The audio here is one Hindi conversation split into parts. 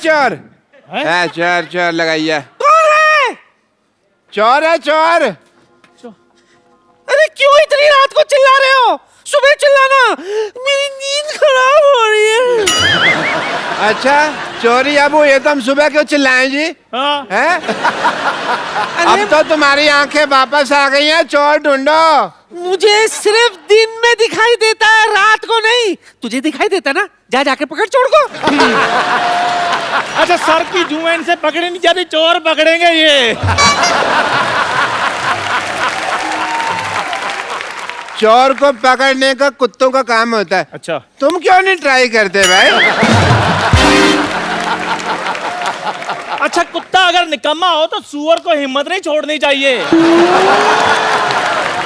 चोर है, चोर चोर लगाइए। कौन है? चोर है, चोर। अरे क्यों इतनी रात को चिल्ला रहे हो? सुबह चिल्लाना, मेरी नींद खराब हो रही है। अच्छा चोरी अब ये तो हम सुबह क्यों चिल्लाएं जी? हाँ। हैं? अब तो तुम्हारी आंखें वापस आ गई हैं, चोर ढूंढो। मुझे सिर्फ दिन में दिखाई देता है, रात को नहीं। तुझे दिखाई देता ना, जा जाके पकड़ चोर को। अच्छा सर की जुएन से पकड़े नहीं जाती, चोर पकड़ेंगे ये। चोर को पकड़ने का कुत्तों का काम होता है। अच्छा तुम क्यों नहीं ट्राई करते भाई? अच्छा कुत्ता अगर निकम्मा हो तो सूअर को हिम्मत नहीं छोड़नी चाहिए।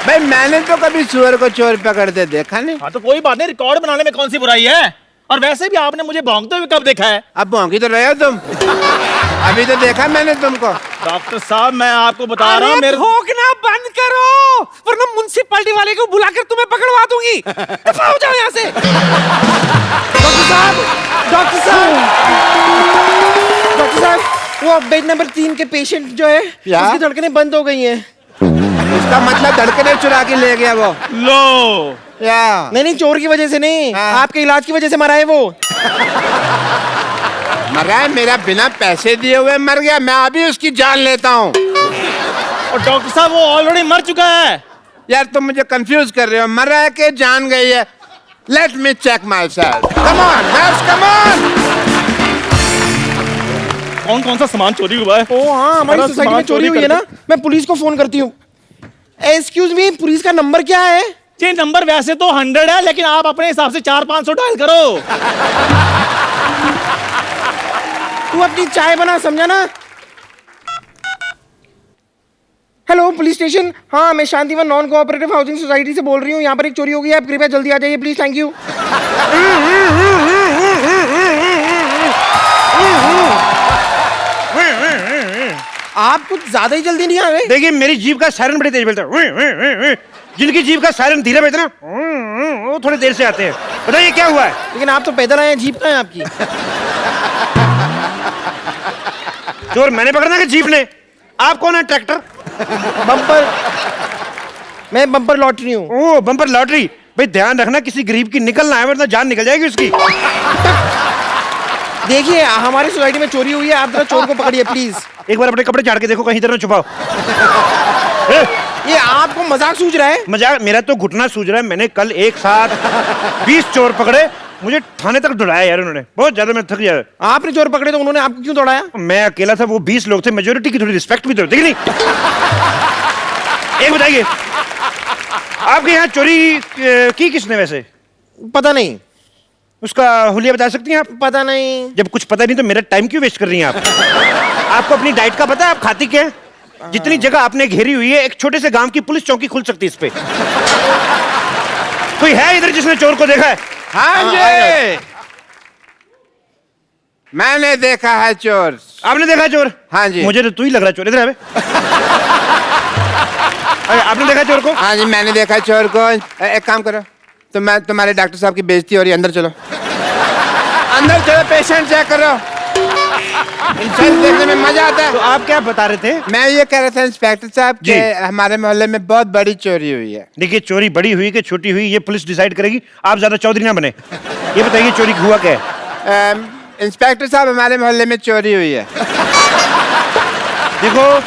भाई मैंने तो कभी सुअर को चोर पकड़ते देखा नहीं। हाँ तो कोई बात नहीं, रिकॉर्ड बनाने में कौन सी बुराई है। और वैसे भी आपने मुझे भौंकते हुए कब देखा है? अब भौंकी तो रहे हो तुम। अभी तो देखा मैंने तुमको। डॉक्टर साहब मैं आपको बता रहा हूँ, मेरे भौंकना बंद करो, वरना म्युनिसिपैलिटी वाले को बुलाकर तुम्हें पकड़वा दूंगी। दफा हो जाओ यहाँ से। डॉक्टर साहब, डॉक्टर साहब, डॉक्टर साहब, वो बेड नंबर 3 के पेशेंट जो है, उसकी धड़कनें बंद हो गई हैं। इसका मतलब धड़कने चुरा के ले गया वो। लो या नहीं, चोर की वजह से नहीं, हाँ। आपके इलाज की वजह से मरा है वो। मरा है? मेरा बिना पैसे दिए हुए मर गया? मैं अभी उसकी जान लेता हूँ। और डॉक्टर साहब वो ऑलरेडी मर चुका है। यार तुम मुझे कंफ्यूज कर रहे हो, मरा है कि जान गई है? Let me check myself. Come on nurse, come on. कौन कौन सा सामान चोरी हुआ है? ओ हाँ, हमारी सोसाइटी में चोरी हुई है ना, मैं पुलिस को फोन करती हूँ। एक्सक्यूज मी, पुलिस का नंबर क्या है? ये नंबर वैसे तो 100 है, लेकिन आप अपने हिसाब से 400-500 डायल करो। तू अपनी चाय बना, समझा ना? Hello police station. हाँ मैं Shantivan non cooperative housing society से बोल रही हूँ। यहाँ पर एक चोरी हो गई है, आप कृपया जल्दी आ जाइए प्लीज, थैंक यू। आप कुछ ज्यादा ही जल्दी नहीं आ रहे। देखिए मेरी जीभ का सायरन बड़ी तेज बजता है। जिनकी जीभ का सायरन धीरे बजता है ना, वो थोड़ी देर से आते हैं। बताइए क्या हुआ है? लेकिन आप तो पैदल आए हैं, जीप कहाँ है आपकी? चोर मैंने पकड़ना कि जीप ने? आप कौन है? ट्रैक्टर? बम्पर, मैं बम्पर लॉटरी हूँ। ओ बम्पर लॉटरी। भाई ध्यान रखना किसी गरीब की निकल ना आए, वरना जान निकल जाएगी उसकी। देखिए हमारी सोसाइटी में चोरी हुई है, आप जरा चोर को पकड़िए प्लीज। एक बार अपने कपड़े झाड़ के देखो, कहीं इधर ना छुपाओ। ये आपको मजाक सूझ रहा है? मजाक? मेरा तो घुटना सूझ रहा है। मैंने कल एक साथ 20 चोर पकड़े, मुझे थाने तक दौड़ाया यार उन्होंने, बहुत ज्यादा। मैं थक गया। आपने चोर पकड़े तो उन्होंने आपको क्यों दौड़ाया? मैं अकेला था, वो 20 लोग थे, मेजोरिटी की थोड़ी रिस्पेक्ट भी तो देखी नहीं। एक बताइए, आपके यहाँ चोरी की किसने वैसे? पता नहीं। उसका हुलिया बता सकती हैं आप? पता नहीं। जब कुछ पता नहीं तो मेरा टाइम क्यों वेस्ट कर रही हैं आप? आपको अपनी डाइट का पता है? आप खाती क्या है? जितनी जगह आपने घेरी हुई है, एक छोटे से गांव की पुलिस चौकी खुल सकती है इस पे। कोई है इधर जिसने चोर को देखा है? हाँ जी, मैंने देखा है चोर। आपने देखा चोर? हाँ जी। मुझे तो तू ही लग रहा है चोर। इधर आवे। अरे आपने देखा चोर को? हाँ जी मैंने देखा है चोर को। एक काम करो, तो मैं तुम्हारे डॉक्टर साहब की बेइज्जती हो रही है, अंदर चलो। अंदर चलो, पेशेंट चेक करो। इंसान देखने में मजा आता है। तो आप क्या बता रहे थे? मैं ये कह रहा था इंस्पेक्टर साहब कि हमारे मोहल्ले में बहुत बड़ी चोरी हुई है। देखिए चोरी बड़ी हुई कि छोटी हुई ये पुलिस डिसाइड करेगी, आप ज्यादा चौधरी ना बने। ये बताइए चोरी हुआ क्या है? इंस्पेक्टर साहब हमारे मोहल्ले में चोरी हुई है। देखो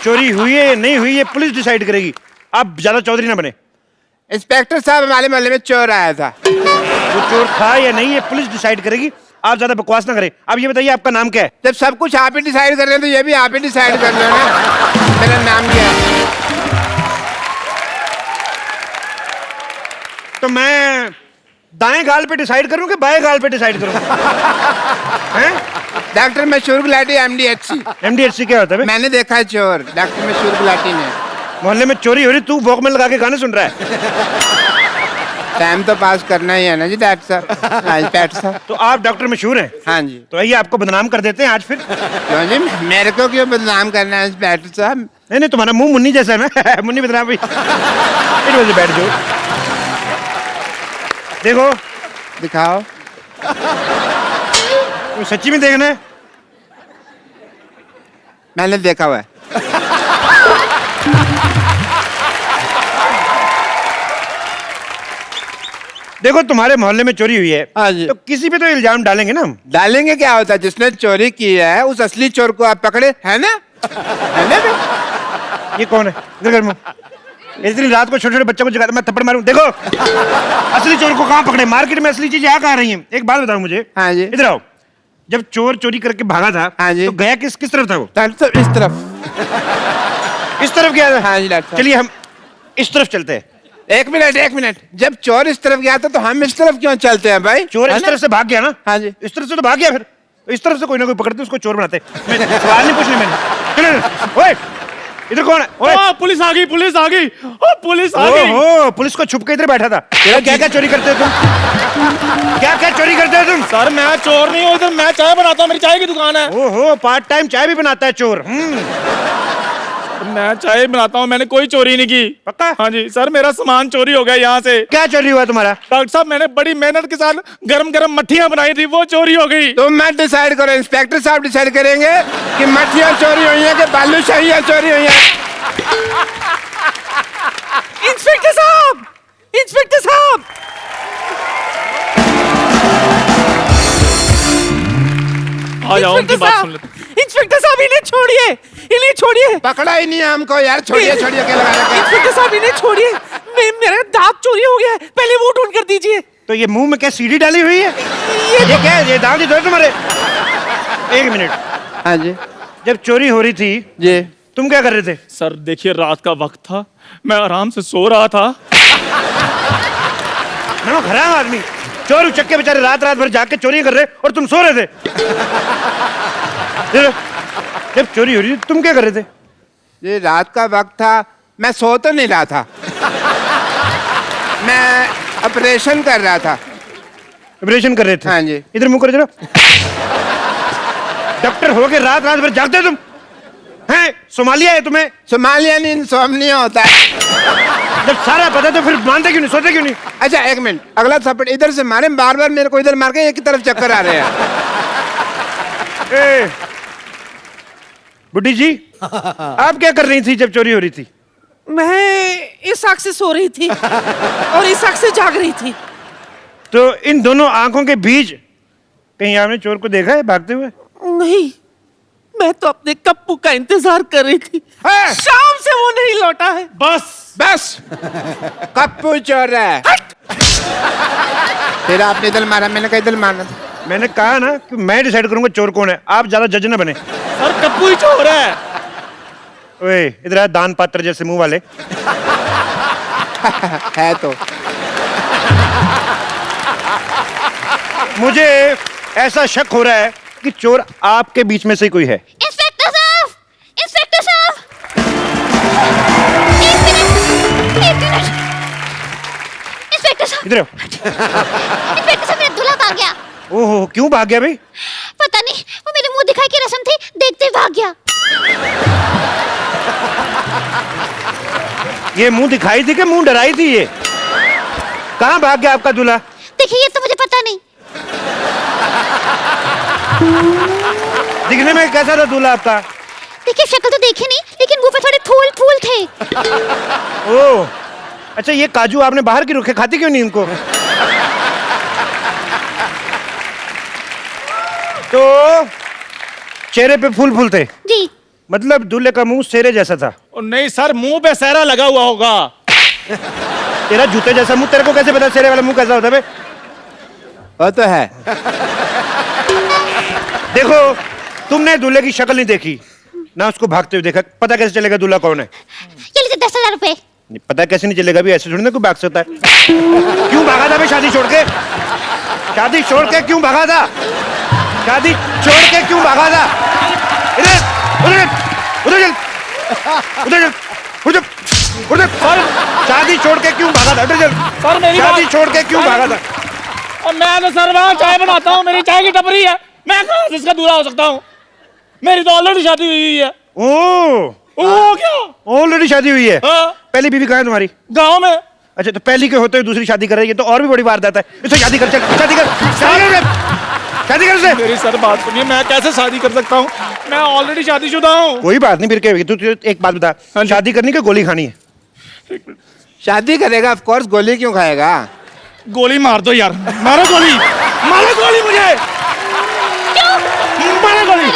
चोरी हुई है नहीं हुई ये पुलिस डिसाइड करेगी, आप ज्यादा चौधरी ना बने। इंस्पेक्टर साहब हमारे मोहल्ले में चोर आया था। वो चोर था या नहीं ये पुलिस डिसाइड करेगी, आप ज्यादा बकवास ना करें। अब ये बताइए आपका नाम क्या है? जब सब कुछ आप ही डिसाइड कर रहे हैं तो ये भी आप ही डिसाइड कर लो ना। मेरा नाम क्या है? तो मैं दाएं गाल पे डिसाइड करूं कि बाएं गाल पे डिसाइड करूं? हैं? डॉक्टर मशहूर गुलाटी MDHC। MDHC क्या होता है? मैंने देखा है चोर, डॉक्टर मशहूर गुलाटी ने। मोहल्ले में चोरी हो रही, तू वॉक में लगा के गाने सुन रहा है। टाइम तो पास करना ही है ना जी डॉक्टर साहब। हाँ इंस्पेक्टर साहब। तो आप डॉक्टर मशहूर हैं? हाँ जी। तो आइए आपको बदनाम कर देते हैं आज फिर। क्यों जी, मेरे को क्यों बदनाम करना है इंस्पेक्टर साहब? नहीं नहीं, तुम्हारा मुंह मुन्नी जैसा है ना। मुन्नी बदनाम भी। बैठ जाओ। देखो दिखाओ। तो सच्ची में देखना है? मैंने देखा हुआ है। देखो तुम्हारे मोहल्ले में चोरी हुई है, हाँ जी। तो किसी पे तो इल्जाम डालेंगे ना हम। डालेंगे, क्या होता है, जिसने चोरी की है उस असली चोर को आप पकड़े, है ना? है ना बे? ये कौन है? इधर कर मुंह। इतनी रात को छोटे छोटे बच्चों को जगाता, मैं थप्पड़ मारूं। देखो असली चोर को कहाँ पकड़े? मार्केट में असली चीजें यहाँ कहाँ रही हैं? एक बात बताओ मुझे। हाँ जी। इधर आओ। जब चोर चोरी करके भागा था, हाँ जी। तो गया किस किस तरफ था वो? तो इस तरफ। इस तरफ गया था। हाँ जी डॉक्टर साहब। चलिए हम इस तरफ चलते हैं। एक मिनट, जब चोर इस तरफ गया था तो हम इस तरफ क्यों चलते हैं भाई? चोर है इस ना? तरफ से भाग गया ना? हाँ जी। इस तरफ से तो भाग गया, फिर इस तरफ से कोई ना कोई पकड़ते उसको चोर बनाते। मैं सवाल नहीं पूछने मैंने। चलो, ओए इधर कौन है? ओए पुलिस आ गई, पुलिस आ गई, पुलिस आ गई। ओहो, पुलिस को छुप के इधर बैठा था। तेरा क्या क्या चोरी करते हो तुम? क्या क्या चोरी करते हो तुम? सर मैं चोर नहीं हूँ, इधर मैं चाय बनाता हूँ, मेरी चाय की दुकान है। ओहो, पार्ट टाइम चाय भी बनाता है चोर। मैं चाय बनाता हूँ, मैंने कोई चोरी नहीं की। पक्का? हाँ जी सर, मेरा सामान चोरी हो गया यहाँ से। क्या चोरी हुआ तुम्हारा? डॉक्टर साहब मैंने बड़ी मेहनत के साथ गरम गरम मट्ठियाँ बनाई थी, वो चोरी हो गई। तुम मत डिसाइड करो, इंस्पेक्टर साहब डिसाइड करेंगे कि मछलियाँ चोरी हुई हैं कि बालूशाहियाँ चोरी हुई हैं। इंस्पेक्टर साहब, इंस्पेक्टर साहब, आ जाओ, उनकी बात सुन लेते। इंस्पेक्टर साहब इन्हें छोड़िए, इन्हें छोड़िए। पकड़ा ही नहीं है हमको यार, छोड़िए क्या लगा रखा है? इंस्पेक्टर साहब इन्हें छोड़िए, मेरा दांत चोरी हो गया है, पहले वो ढूंढ कर दीजिए। तो ये मुंह में क्या सीढ़ी डाली हुई है? ये क्या है? ये दांत इधर तुम्हारे? एक मिनट। हाँ जी जब चोरी हो रही थी जी। तुम क्या कर रहे थे? सर देखिए, रात का वक्त था, मैं आराम से सो रहा था। ना खराब आदमी, चोर उचक्के बेचारे रात रात भर जाग के चोरी कर रहे और तुम सो रहे थे। जब चोरी हो रही थी तुम क्या कर रहे थे? ये रात का वक्त था, मैं सो तो नहीं रहा था, मैं ऑपरेशन कर रहा था। ऑपरेशन कर रहे थे? हाँ जी। इधर मुंह करो जरा। डॉक्टर हो के रात रात भर जागते तुम हैं? सोमालिया है तुम्हें? सोमालिया नहीं, इंसोम्निया होता है। जब सारा पता तो फिर मानते क्यों नहीं, सोते क्यों नहीं? अच्छा एक मिनट, अगला थप्पड़ इधर से मारे, बार बार मेरे को इधर मार के एक ही तरफ चक्कर आ रहे हैं। ए, बुड्ढी जी आप क्या कर रही थी जब चोरी हो रही थी? मैं इस आंख से सो रही थी और इस आंख से जाग रही थी। तो इन दोनों आंखों के बीच कहीं आपने चोर को देखा है भागते हुए? नहीं, मैं तो अपने कप्पू का इंतजार कर रही थी। हाँ। शाम से वो नहीं लौटा है। बस कप्पू चोर है। फिर आपने इधर मारा, मैंने कहा इधर मारना। मैंने कहा ना कि मैं डिसाइड करूंगा चोर कौन है, आप ज्यादा जज न बने। सर कप्पू ही चोर है। ओए इधर आ, दान पात्र जैसे मुंह वाले। है तो मुझे ऐसा शक हो रहा है कि चोर आपके बीच में से ही कोई है। इंस्पेक्टर साहब, इंस्पेक्टर साहब, एक मिनट, इंस्पेक्टर साहब, इधर आओ। इंस्पेक्टर साहब, मेरा दूल्हा भाग गया। ओहो, क्यों भाग गया भाई? पता नहीं, वो मेरे मुंह दिखाई की रस्म थी, देखते ही भाग गया। ये मुंह दिखाई थी कि मुंह डराई थी? ये कहाँ भाग गया आपका दूल्हा? देखिए, ये तो मुझे पता नहीं। दिखने में कैसा था दूल्हा आपका? देखिए, शक्ल तो देखी नहीं, लेकिन मुंह पे थोड़े फूल फूल थे। ओह, अच्छा ये काजू आपने बाहर की रखे, खाती क्यों नहीं इनको? तो चेहरे पे फूल फूल थे, जी, मतलब दूल्हे का मुंह सेरे जैसा था। नहीं सर, मुंह पे सहरा लगा हुआ होगा। तेरा जूते जैसा मुंह, तेरे को कैसे पता सेरे वाला मुंह कैसा होता है? वो तो है। देखो, तुमने दूल्हे की शक्ल नहीं देखी ना, उसको भागते हुए देखा, पता कैसे चलेगा दूल्हा कौन है? ये लीजिए 10,000 रुपए। नहीं, पता कैसे नहीं चलेगा भी, ऐसे थोड़ी ना कोई भाग सकता है। क्यों भागा था भाई शादी छोड़ के? शादी छोड़ के क्यों भागा था? शादी छोड़ के क्यों भागा था? इधर उधर उधर चल, उधर चल, उधर उधर। शादी छोड़ के क्यों भागा था? उधर चल। सर मेरी शादी बात- छोड़ के क्यों भागा था? और मैं तो सर वहाँ चाय बनाता हूँ, मेरी चाय की टपरी है, मैं कहाँ से इसका दूल्हा हो सकता हूँ? मेरी तो ऑलरेडी शादी हुई है। ओ क्या? ऑलरेडी शादी हुई है? हाँ। पहली बीवी कहाँ है तुम्हारी? गाँव में। अच्छा, तो पहली के होते हुए दूसरी शादी कर रही है, तो और भी बड़ी बात है। इससे शादी कर, चल शादी कर, शादी कर। शादी कर उससे। मेरी सर बात सुनिए, मैं कैसे शादी कर सकता हूँ? मैं ऑलरेडी शादीशुदा हूँ। कोई बात नहीं, फिर क्या, तू एक बात बता, शादी करनी कि गोली खानी है? शादी करेगा ऑफ कोर्स, गोली क्यों खाएगा? गोली मार दो यार, मारो गोली, मारो गोली मुझे, मारो गोली,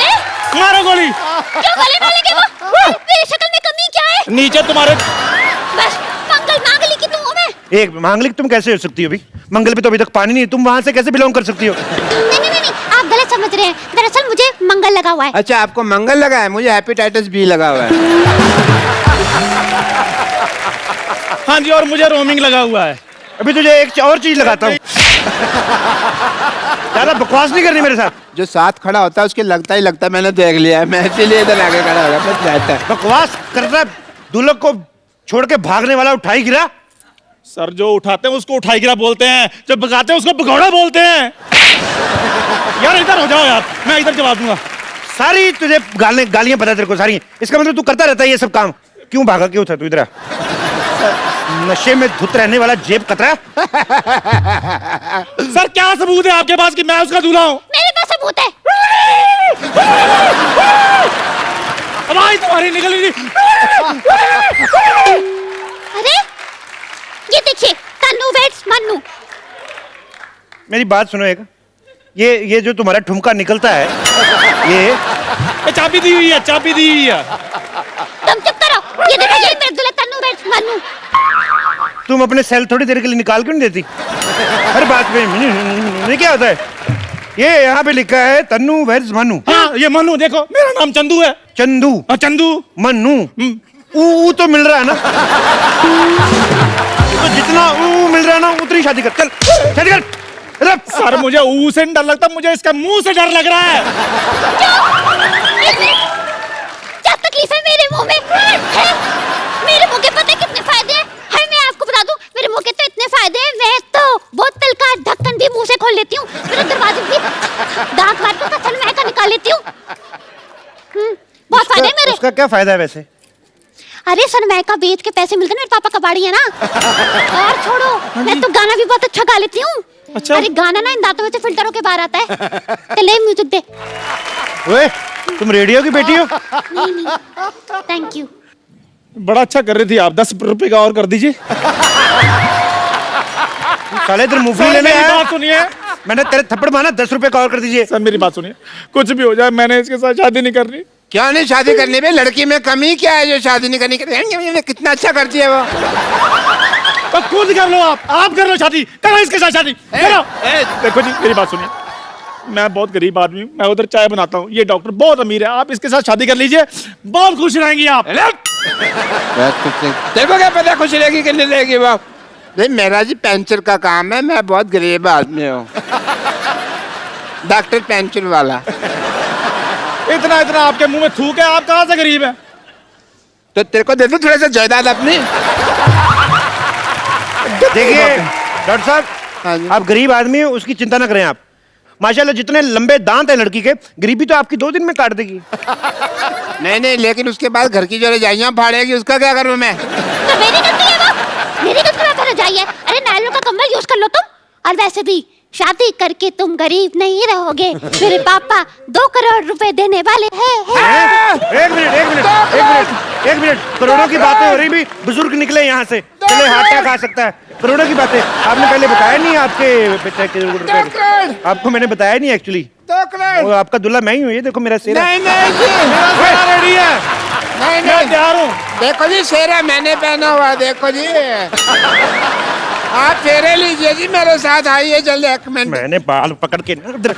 मारो गोली। क्यों गले मारेंगे वो? मेरी शक्ल में कमी क्या है? नीचे तुम्हारे बस मंगल मांगली की तुम हो मैं। एक मांगलिक तुम कैसे हो सकती हो? अभी मंगल पे तो अभी तक पानी नहीं है, तुम वहां से कैसे बिलोंग कर सकती हो? नहीं, आप गलत समझ रहे हैं। दरअसल मुझे मंगल लगा हुआ है। अच्छा, आपको मंगल लगा है, मुझे हेपेटाइटिस बी लगा हुआ है। हाँ जी, और मुझे रोमिंग लगा हुआ है। अभी तुझे एक और चीज लगाता हूँ। ज्यादा बकवास नहीं करनी मेरे साथ। जो साथ खड़ा होता है उसके लगता ही लगता है, मैंने देख लिया है, मैं इसीलिए इधर आगे खड़ा हो गया, बस जाता है। बकवास करना, दुल्हन को छोड़ के भागने वाला उठाई गिरा। सर, जो उठाते हैं उसको उठाई गिरा बोलते हैं, जो भगाते हैं उसको भगौड़ा बोलते हैं। यार इधर हो जाओ यार, मैं इधर जवाब दूंगा। सारी तुझे गालियां पता तेरे को सारी, इसका मतलब तू करता रहता है ये सब काम। क्यों भागा, क्यों था तू इधर? नशे में धुत रहने वाला जेब कतरा। सर, क्या सबूत है आपके पास कि मैं उसका दूल्हा हूँ? मेरे पास सबूत है। आवाज तुम्हारी निकल रही थी। अरे ये देखिए, तन्नू वेड्स मन्नू। मेरी बात सुनो एक, ये जो तुम्हारा ठुमका निकलता है, ये चाबी दी हुई है, चाबी दी हुई है। तुम चुप करो। ये देखो, ये मेरे दूल्हा तन्नू वेड्स मन्नू। तुम अपने सेल थोड़ी देर के लिए निकाल क्यों नहीं देती? हर बात में ये क्या होता है? ये यहाँ पे लिखा है तन्नू वेड्स मन्नू। हाँ, ये मन्नू देखो, मेरा नाम चंदू है। चंदू? चंदू मन्नू? ऊ तो मिल रहा है ना? तो जितना ऊ मिल रहा है ना, उतनी शादी कर। चल शादी कर। अरे सर, मुझे ऊ से नहीं डर लगता, मुझे इसका मुंह से डर लग रहा है। क्या तकलीफ है मेरे मुंह में? मेरे मुंह के पता कितने फायदे हैं? हाय, मैं आपको बता दूं, मेरे मुंह के तो इतने फायदे हैं, मैं तो बोतल का ढक्कन भी मुंह से खोल लेती हूँ, मेरे दरवाजे भी दांत मार के सनमाइका का निकाल लेती हूँ। बहुत फायदे हैं मेरे। उसका क्या फायदा है वैसे? अरे सनमाइका बेच के पैसे मिलते हैं, मेरे पापा कबाड़ी है ना। और छोड़ो, मैं तो गाना भी बहुत अच्छा गा लेती हूँ। अच्छा? अरे गाना ना इन दांतों में से फिल्टर होके बाहर आता है। चले म्यूजिक दे। ओए, तुम रेडियो की बेटी हो? नहीं, थैंक यू। बड़ा अच्छा कर रही थी आप, 10 रुपए का और कर दीजिए। साले इधर मूवी सर, लेने मेरी आया? बात सुनिए। मैंने तेरे थप्पड़ मारा, 10 रुपए का और कर दीजिए। सर, मेरी बात सुनिए, कुछ भी हो जाए मैंने इसके साथ शादी नहीं करनी। क्यों नहीं शादी करनी बे? लड़की में कमी क्या है जो शादी नहीं करनी? कितना अच्छा करती है वो। तो खुद कर लो, आप कर लो शादी, करो इसके साथ शादी करो। देखो जी, मेरी बात सुनिए, मैं बहुत गरीब आदमी हूँ, मैं उधर चाय बनाता हूँ, ये डॉक्टर बहुत अमीर है, आप इसके साथ शादी कर लीजिए, बहुत खुश रहेंगी आप। तेरे को क्या पता खुश रहेगी कि नहीं रहेगी वो? भाई मेरा जी पेंचर का काम है, मैं बहुत गरीब आदमी हूँ। डॉक्टर पेंचर वाला। इतना इतना आपके मुंह में थूक है, आप कहाँ से गरीब है? तो तेरे को दे दूं थोड़ा सा जायदाद अपनी? देखिए डॉक्टर हाँ साहब, जी। आप गरीब आदमी हैं, उसकी चिंता ना करें आप। माशाल्लाह जितने लंबे दांत हैं लड़की के, गरीबी तो आपकी 2 दिन में काट देगी। नहीं, लेकिन उसके बाद घर की जो रजाइयाँ फाड़ेगी, उसका क्या करूँ मैं? तो मेरी गलती है वो, मेरी गलती में फिर जाइए। अरे नायलॉन का कंबल यूज कर लो तुम। और वैसे भी शादी करके तुम गरीब नहीं रहोगे, मेरे पापा 2 करोड़ रुपए देने वाले हैं। एक मिनट, करोड़ों की बातें हो रही भी, बुजुर्ग निकले यहाँ से, चले हाथा खा सकता है। करोड़ों की बातें आपने पहले बताया नहीं, आपके पिता के आपको मैंने बताया नहीं एक्चुअली। 2 करोड़? आपका दूल्हा मैं ही हूँ, ये देखो मेरा सेरा। नहीं जी, रेडी है, नहीं मैं तैयार हूँ। देखो जी, सेरा मैंने पहना हुआ, देखो जी। आप फेरे लीजिए जी, मेरे साथ आइए जल्दी, 1 मिनट। मैंने बाल पकड़ के इधर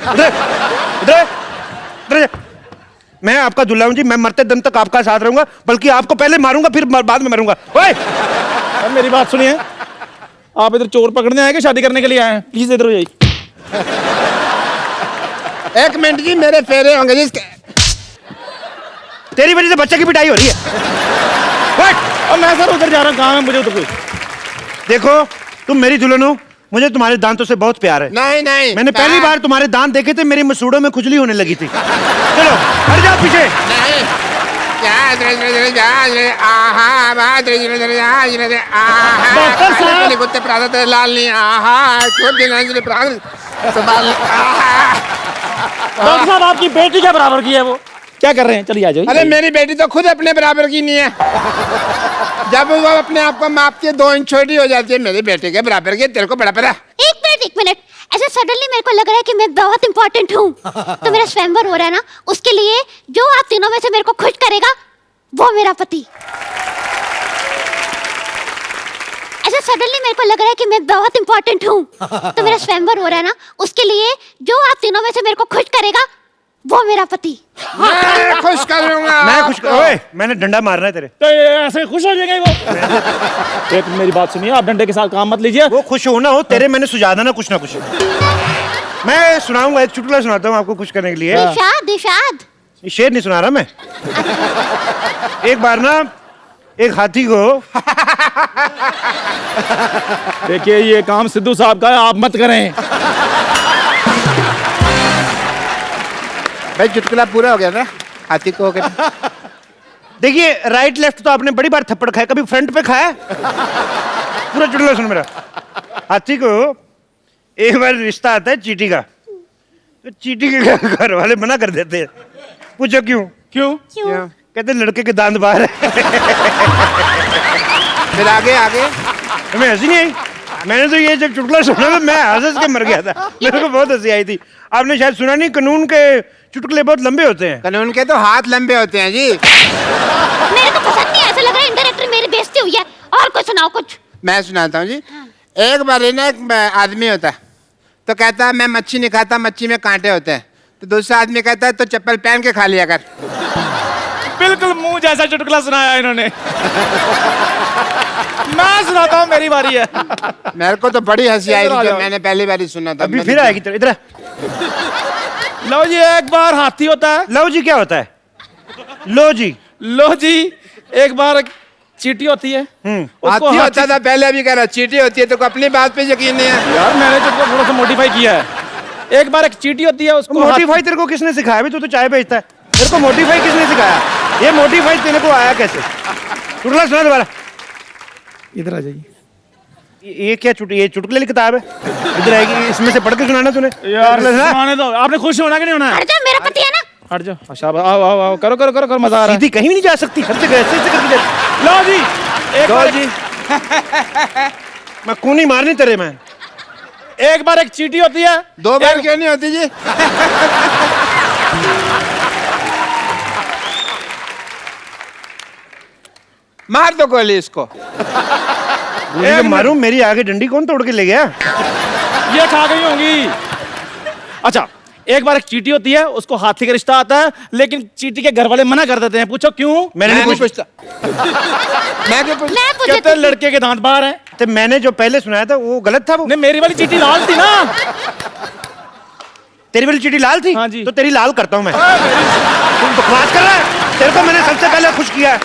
मैं आपका दूल्हा हूँ जी, मैं मरते दम तक आपका साथ रहूंगा, बल्कि आपको पहले मारूंगा फिर बाद में मरूंगा। ओए, मेरी बात सुनिए, आप इधर चोर पकड़ने आए कि शादी करने के लिए आए हैं? प्लीज इधर हो जाइए। 1 मिनट जी, मेरे फेरे होंगे जी। तेरी वजह से बच्चे की पिटाई हो रही है। अब मैं सर उधर जा रहा हूँ, काम है मुझे उधर कोई। देखो तुम मेरी दुल्हन हो, मुझे तुम्हारे दांतों से बहुत प्यार है। नहीं, मैंने पहली बार तुम्हारे दांत देखे थे, मेरी मसूड़ों में खुजली होने लगी थी। चलो हट जाओ पीछे। नहीं, डॉक्टर साहब! कुत्ते प्रातः लाल नहीं, आहा, क्यों दिन प्रातः संभाल। डॉक्टर साहब आपकी बेटी के बराबर की है वो, क्या कर रहे हैं? चलिए आ जाइए। अरे मेरी बेटी तो खुद अपने बराबर की नहीं है। जब वो अपने आप को मापती है 2 इंच छोटी हो जाती है, मेरी बेटी के बराबर की। तेरे को बड़ा पता? एक मिनट, ऐसे सडनली मेरे को लग रहा है कि मैं बहुत इंपॉर्टेंट हूँ। तो मेरा स्वयंवर हो रहा है ना, उसके लिए जो आप तीनों में से मेरे को खुश करेगा वो मेरा पति। ऐसे सडनली मेरे को लग रहा है कि मैं बहुत इंपॉर्टेंट हूँ। तो मेरा स्वयंवर हो रहा है ना, उसके लिए जो आप तीनों में से मेरे को खुश करेगा वो मेरा पति। मैं खुश करूंगा। मैं खुश कर, ओए मैंने डंडा मारना है तेरे। तो ये ऐसे खुश हो जाएगा वो। एक मेरी बात सुनिए, आप डंडे के साथ काम मत लीजिए। वो खुश हो ना हो, तेरे मैंने सुझा देना कुछ ना कुछ। मैं सुनाऊंगा, एक चुटकुला सुनाता हूँ आपको खुश करने के लिए। इरशाद, इरशाद। ये शेर नहीं सुना रहा मैं। एक बार ना एक हाथी को देखिए ये काम सिद्धू साहब का है, आप मत करें। भाई चुटकुला पूरा हो गया ना? हाथी को हो गया। देखिए राइट लेफ्ट तो आपने बड़ी बार थप्पड़ खाया, कभी फ्रंट पे खाया? पूरा चुटकुला सुन मेरा। हाथी को एक बार रिश्ता आता है चींटी का, तो चींटी के घर वाले मना कर देते हैं। पूछो क्यों? क्यों? क्यों? कहते लड़के के दांत बाहर है। फिर आगे आगे। तुम्हें हंसी नहीं आई? मैंने तो ये जब चुटकुला सुना तो मैं हंस के मर गया था। मेरे को बहुत हंसी आई थी। आपने शायद सुना नहीं, कानून के चुटकुले बहुत लंबे होते हैं। कानून के तो हाथ लंबे होते हैं जी। मेरे को पसंद नहीं, ऐसा लग रहा है इनडायरेक्टली मेरी बेइज्जती हुई है। और कुछ सुनाओ कुछ। मैं सुनाता हूँ जी। एक बार ना एक आदमी होता है, तो कहता है मैं मच्छी नहीं खाता, मच्छी में कांटे होते हैं। तो दूसरा आदमी कहता है तो चप्पल पहन के खा लिया कर। बिल्कुल मुंह जैसा चुटकुला सुनाया इन्होंने। मैं सुनाता हूँ, मेरी बारी है। मेरे को तो बड़ी हंसी आई इधर आ थी जब जाओ। मैंने पहली बार ही सुना था। अभी फिर आएगी तेरे इधर। लो जी, एक बार हाथी होता है। लो जी क्या होता है? लो जी। लो जी, एक बार एक चींटी होती है। उसको हाथी होता था पहले, अभी कह रहा चींटी होती है। तो अपनी बात पे यकीन नहीं है यार, मैंने चुटकुला थोड़ा सा मॉडिफाई किया है। एक बार एक चींटी होती है, उसको मोटिफाई तेरे को किसने सिखाया? अभी तू तो चाय बेचता है। तेरे को मोटिफाई किसने सिखाया? ये मोटिफाई तेरे को आया कैसे? चुटकुला सुना दोबारा। इधर आ जाइए। ये क्या ये चुटकुले की किताब है? इधर आएगी, इसमें से पढ़ के सुनाना तूने। यार सुना? सुनाने दो। आपने खुश होना कि नहीं होना है? हट जा, मेरा पति है ना। हट जाओ। अच्छा आओ आओ आओ, करो करो करो करो, मजा आ रहा है। सीधी कहीं भी नहीं जा सकती, हर जगह ऐसे ऐसे करके जा। लो जी, एक दो बार जी। मैं कूनी मारनी तेरे में। एक बार एक चींटी होती है। 2 बार क्यों नहीं होती जी? मार दो गोली इसको। जब मारूं मेरी आगे डंडी कौन तोड़ के ले गया? ये खा गई होंगी। अच्छा, एक बार एक चींटी होती है, उसको हाथी का रिश्ता आता है, लेकिन चींटी के घर वाले मना कर देते हैं। पूछो क्यों? मैंने मैं नहीं नहीं पूछा। पूछता। मैं क्यों पूछता? मैं कहते हैं लड़के के दांत बाहर हैं। तो मैंने जो पहले सुनाया था वो गलत था। वो नहीं, मेरी वाली चींटी लाल थी ना। तेरी वाली चिट्ठी लाल थी। हाँ जी। तो तेरी लाल करता हूं मैं। तुम बकवास कर रहा है। तेरे को मैंने सबसे पहले खुश किया।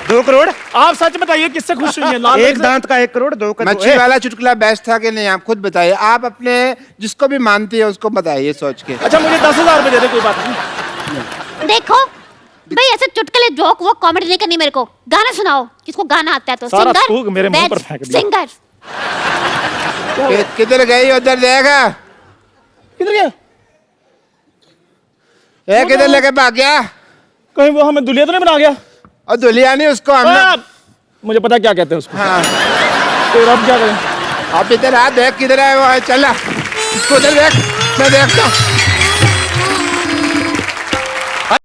2 करोड़। आप सच बताइए किससे खुश हुई है? लाल एक दांत का 1 करोड़, 2 का मच्छी वाला चुटकुला बेस्ट था कि नहीं? आप खुद बताइए। आप अपने जिसको भी मानती है उसको बताइए सोच के। अच्छा, मुझे 10,000 रुपए दे दे, कोई बात नहीं। देखो भाई, ऐसे चुटकुले जोक वो कॉमेडी नहीं करनी मेरे को। गाना सुनाओ, किसको गाना आता है तो। सारा सिंगर थूक मेरे मुंह पर फेंक दिया। सिंगर। किधर गई? उधर देखा। किधर गया? किधर लेके भाग गया? कहीं वो हमें दुल्हिया तो नहीं बना गया? और दुल्हिया नहीं उसको हमने। मुझे पता क्या कहते हैं उसको। हाँ, तो अब क्या करें? आप इधर आ, देख किधर है वो। चल उसको उधर देख, मैं देखता हूँ।